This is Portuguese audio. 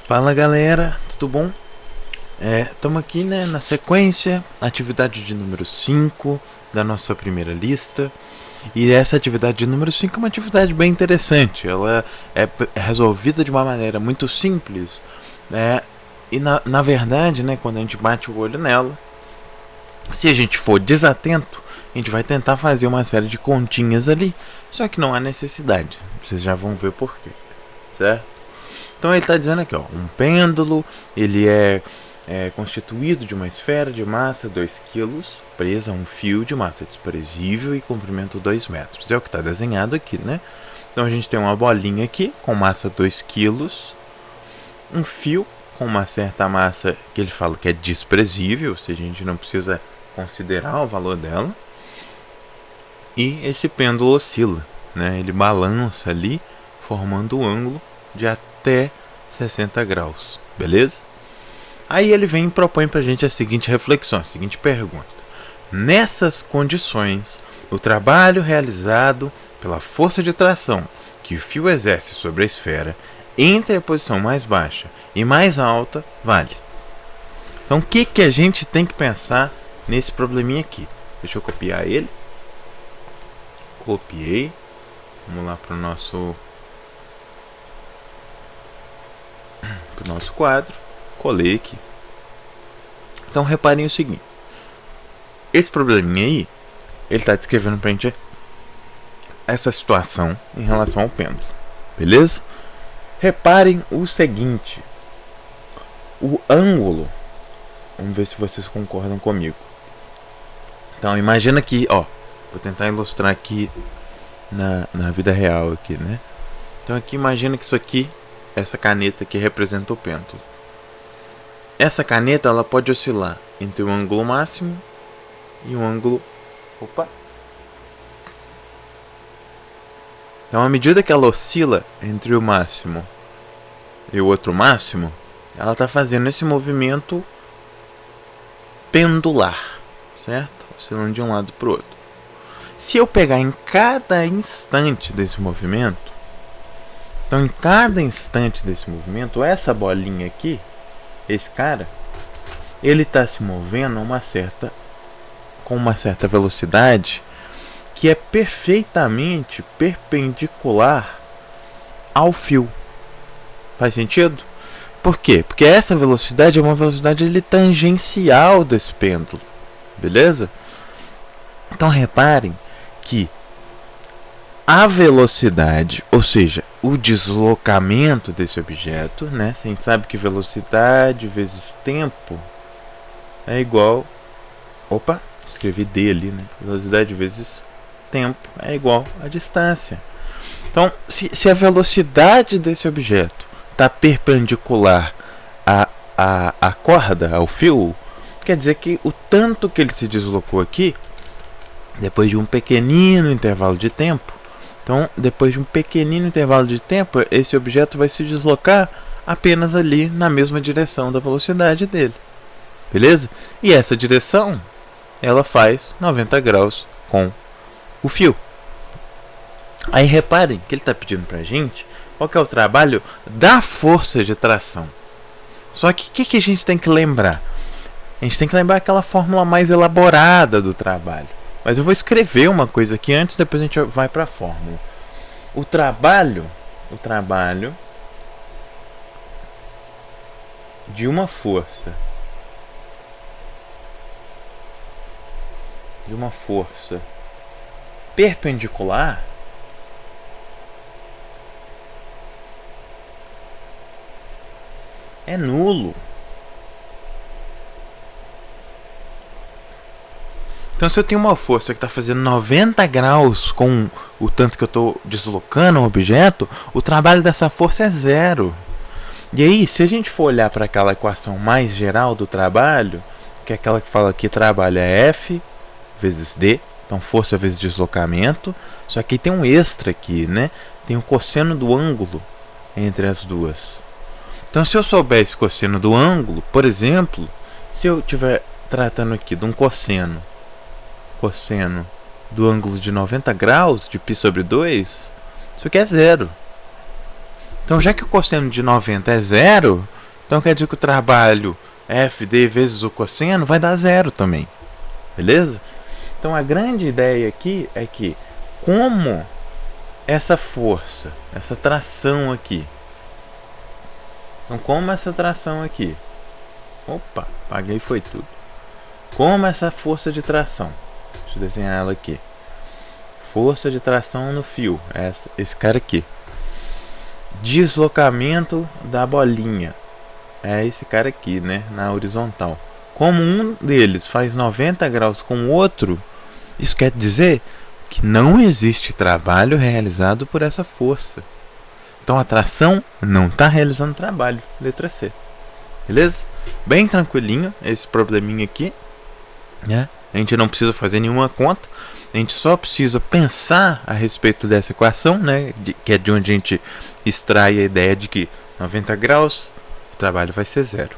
Fala galera, tudo bom? Estamos aqui na sequência, atividade de número 5 da nossa primeira lista. E essa atividade de número 5 é uma atividade bem interessante. Ela é resolvida de uma maneira muito simples, né? E na verdade, né, quando a gente bate o olho nela, se a gente for desatento, a gente vai tentar fazer uma série de continhas ali. Só que não há necessidade, vocês já vão ver porquê, certo? Então ele está dizendo aqui, ó, um pêndulo, ele é constituído de uma esfera de massa 2 kg, presa a um fio de massa desprezível e comprimento 2 metros. É o que está desenhado aqui, né? Então a gente tem uma bolinha aqui com massa 2 kg, um fio com uma certa massa que ele fala que é desprezível, ou seja, a gente não precisa considerar o valor dela. E esse pêndulo oscila, né? Ele balança ali, formando um ângulo de até 60 graus, beleza? Aí ele vem e propõe pra gente a seguinte reflexão, a seguinte pergunta: nessas condições, o trabalho realizado pela força de tração que o fio exerce sobre a esfera entre a posição mais baixa e mais alta vale. Então o que a gente tem que pensar nesse probleminha aqui? Deixa eu copiar ele. Copiei. Vamos lá pro nosso quadro. Colei aqui. Então reparem o seguinte: esse probleminha aí, ele está descrevendo pra gente essa situação em relação ao pêndulo, beleza? Reparem o seguinte: o ângulo, vamos ver se vocês concordam comigo. Então imagina que, ó, vou tentar ilustrar aqui na vida real aqui, né? Então aqui imagina que isso aqui, essa caneta aqui representa o pêndulo. Essa caneta ela pode oscilar entre o ângulo máximo e o ângulo... Então, à medida que ela oscila entre o máximo e o outro máximo, ela está fazendo esse movimento pendular, certo? Oscilando de um lado para o outro. Se eu pegar em cada instante desse movimento, então em cada instante desse movimento, essa bolinha aqui, esse cara, ele está se movendo com uma certa velocidade que é perfeitamente perpendicular ao fio. Faz sentido? Por quê? Porque essa velocidade é uma velocidade tangencial desse pêndulo, beleza? Então reparem que a velocidade, ou seja, o deslocamento desse objeto, né? A gente sabe que velocidade vezes tempo é igual... escrevi D ali, né? Velocidade vezes tempo é igual a distância. Então, se a velocidade desse objeto está perpendicular à corda, ao fio, quer dizer que o tanto que ele se deslocou aqui, depois de um pequenino intervalo de tempo, então, depois de um pequenino intervalo de tempo, esse objeto vai se deslocar apenas ali na mesma direção da velocidade dele. Beleza? E essa direção, ela faz 90 graus com o fio. Aí reparem que ele está pedindo pra gente qual que é o trabalho da força de tração. Só que o que a gente tem que lembrar? A gente tem que lembrar aquela fórmula mais elaborada do trabalho. Mas eu vou escrever uma coisa aqui antes, depois a gente vai para a fórmula. O trabalho de uma força perpendicular é nulo. Então, se eu tenho uma força que está fazendo 90 graus com o tanto que eu estou deslocando um objeto, o trabalho dessa força é zero. E aí, se a gente for olhar para aquela equação mais geral do trabalho, que é aquela que fala que trabalho é F vezes D, então força vezes deslocamento, só que tem um extra aqui, né? Tem o cosseno do ângulo entre as duas. Então, se eu souber esse cosseno do ângulo, por exemplo, se eu estiver tratando aqui de um cosseno do ângulo de 90 graus de π sobre 2, isso aqui é zero. Então, já que o cosseno de 90 é zero, Então quer dizer que o trabalho FD vezes o cosseno vai dar zero também. Beleza? Então a grande ideia aqui é que como essa força, essa tração aqui. Então como essa tração aqui. Opa, apaguei foi tudo. Como essa força de tração. Deixa eu desenhar ela aqui. Força de tração no fio. Esse cara aqui. Deslocamento da bolinha. É esse cara aqui, né? Na horizontal. Como um deles faz 90 graus com o outro, isso quer dizer que não existe trabalho realizado por essa força. Então a tração não está realizando trabalho. Letra C. Beleza? Bem tranquilinho esse probleminha aqui, né? A gente não precisa fazer nenhuma conta. A gente só precisa pensar a respeito dessa equação, né? Que é de onde a gente extrai a ideia de que 90 graus o trabalho vai ser zero.